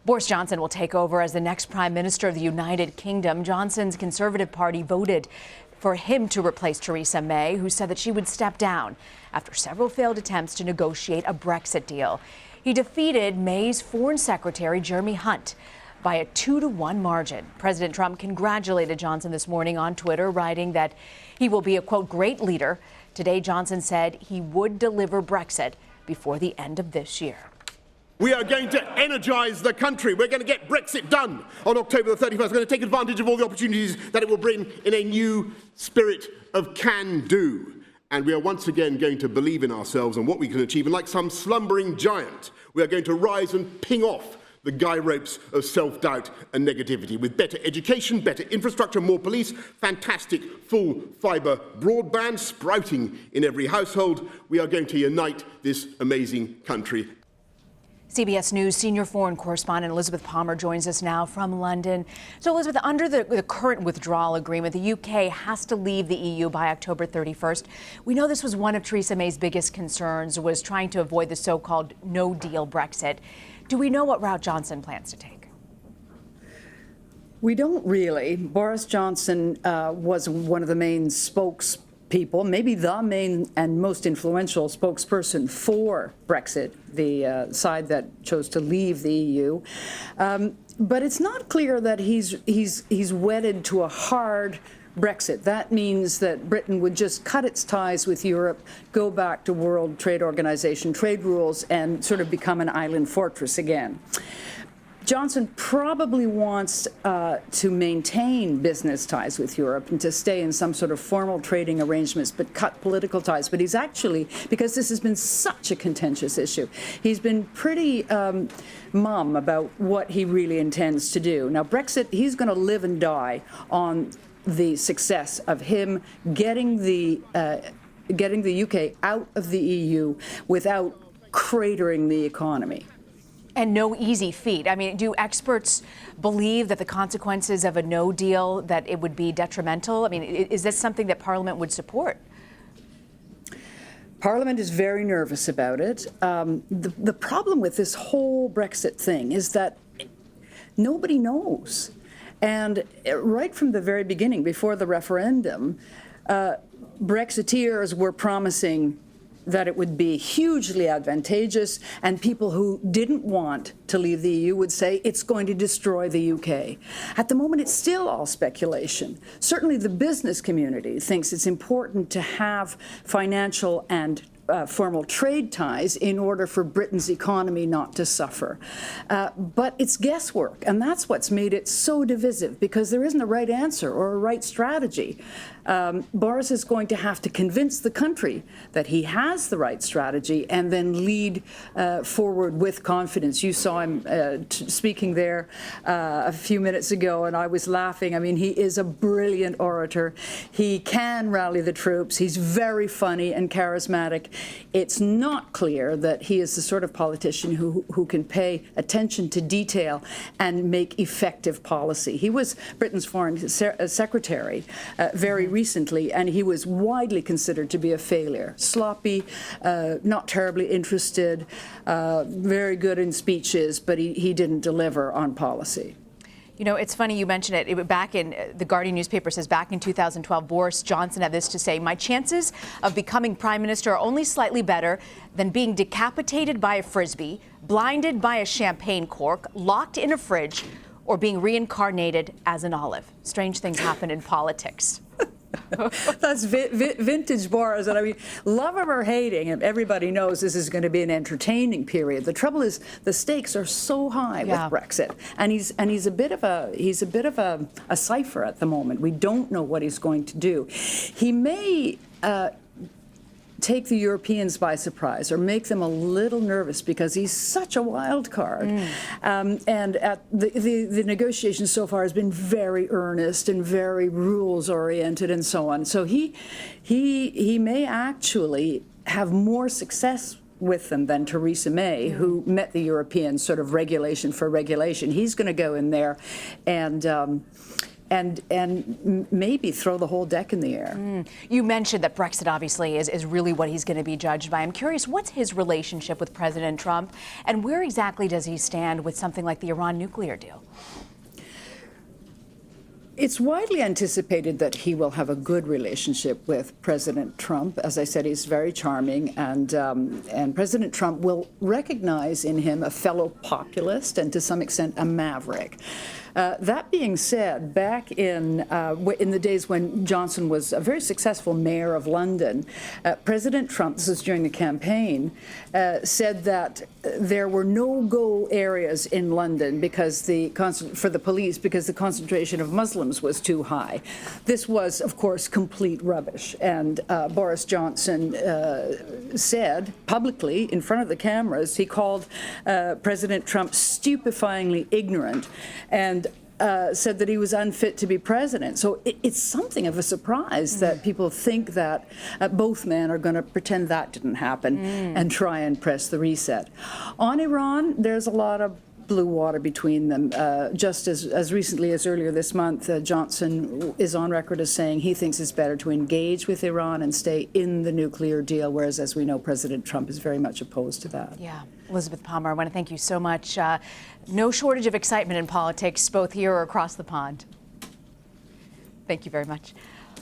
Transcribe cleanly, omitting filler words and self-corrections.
Boris Johnson will take over as the next Prime Minister of the United Kingdom. Johnson's Conservative Party voted for him to replace Theresa May, who said that she would step down after several failed attempts to negotiate a Brexit deal. He defeated May's Foreign Secretary Jeremy Hunt by a 2-to-1 margin. President Trump congratulated Johnson this morning on Twitter, writing that he will be a, quote, great leader. Today, Johnson said he would deliver Brexit before the end of this year. We are going to energise the country. We're going to get Brexit done on October the 31st. We're going to take advantage of all the opportunities that it will bring in a new spirit of can-do. And we are once again going to believe in ourselves and what we can achieve. And like some slumbering giant, we are going to rise and ping off the guy ropes of self-doubt and negativity with better education, better infrastructure, more police, fantastic full fibre broadband sprouting in every household. We are going to unite this amazing country. CBS News senior foreign correspondent Elizabeth Palmer joins us now from London. So, Elizabeth, under the current withdrawal agreement, the UK has to leave the EU by October 31st. We know this was one of Theresa May's biggest concerns, was trying to avoid the so-called no-deal Brexit. Do we know what route Johnson plans to take? We don't really. Boris Johnson was one of the main spokespeople, maybe the main and most influential spokesperson for Brexit, the side that chose to leave the EU. But it's not clear that he's wedded to a hard Brexit. That means that Britain would just cut its ties with Europe, go back to World Trade Organization trade rules, and sort of become an island fortress again. Johnson probably wants to maintain business ties with Europe and to stay in some sort of formal trading arrangements, but cut political ties. But he's actually, because this has been such a contentious issue, he's been pretty mum about what he really intends to do. Now, Brexit, he's going to live and die on the success of him getting the UK out of the EU without cratering the economy. And no easy feat. I mean, do experts believe that the consequences of a no deal, that it would be detrimental? I mean, is this something that Parliament would support? Parliament is very nervous about it. The problem with this whole Brexit thing is that nobody knows. And right from the very beginning, before the referendum, Brexiteers were promising that it would be hugely advantageous, and people who didn't want to leave the EU would say it's going to destroy the UK. At the moment, it's still all speculation. Certainly the business community thinks it's important to have financial and formal trade ties in order for Britain's economy not to suffer. But it's guesswork, and that's what's made it so divisive, because there isn't a right answer or a right strategy. Boris is going to have to convince the country that he has the right strategy and then lead forward with confidence. You saw him speaking there a few minutes ago, and I was laughing. I mean, he is a brilliant orator. He can rally the troops. He's very funny and charismatic. It's not clear that he is the sort of politician who can pay attention to detail and make effective policy. He was Britain's foreign secretary very recently, and he was widely considered to be a failure. Sloppy, not terribly interested, very good in speeches, but he didn't deliver on policy. You know, it's funny you mention it. Back in the Guardian newspaper says back in 2012, Boris Johnson had this to say: "My chances of becoming prime minister are only slightly better than being decapitated by a frisbee, blinded by a champagne cork, locked in a fridge, or being reincarnated as an olive." Strange things happen in politics. That's vintage Boris. And I mean, love him or hating him, everybody knows this is going to be an entertaining period. The trouble is the stakes are so high with Brexit, and he's a bit of a cipher at the moment. We don't know what he's going to do. He may take the Europeans by surprise or make them a little nervous because he's such a wild card. And at the negotiations so far has been very earnest and very rules oriented and so on. So he may actually have more success with them than Theresa May, who met the Europeans sort of regulation for regulation. He's going to go in there and maybe throw the whole deck in the air. You mentioned that Brexit obviously is really what he's going to be judged by. I'm curious, what's his relationship with President Trump, and where exactly does he stand with something like the Iran nuclear deal? It's widely anticipated that he will have a good relationship with President Trump. As I said, he's very charming, and President Trump will recognize in him a fellow populist and to some extent a maverick. That being said, back in the days when Johnson was a very successful mayor of London, President Trump, this was during the campaign, said that there were no-go areas in London for the police because the concentration of Muslims was too high. This was, of course, complete rubbish. And Boris Johnson said publicly in front of the cameras, he called President Trump stupefyingly ignorant and said that he was unfit to be president. So it's something of a surprise that people think that both men are going to pretend that didn't happen and try and press the reset. On Iran, there's a lot of blue water between them. Just as recently as earlier this month, Johnson is on record as saying he thinks it's better to engage with Iran and stay in the nuclear deal, whereas, as we know, President Trump is very much opposed to that. Yeah. Elizabeth Palmer, I want to thank you so much. No shortage of excitement in politics, both here or across the pond. Thank you very much.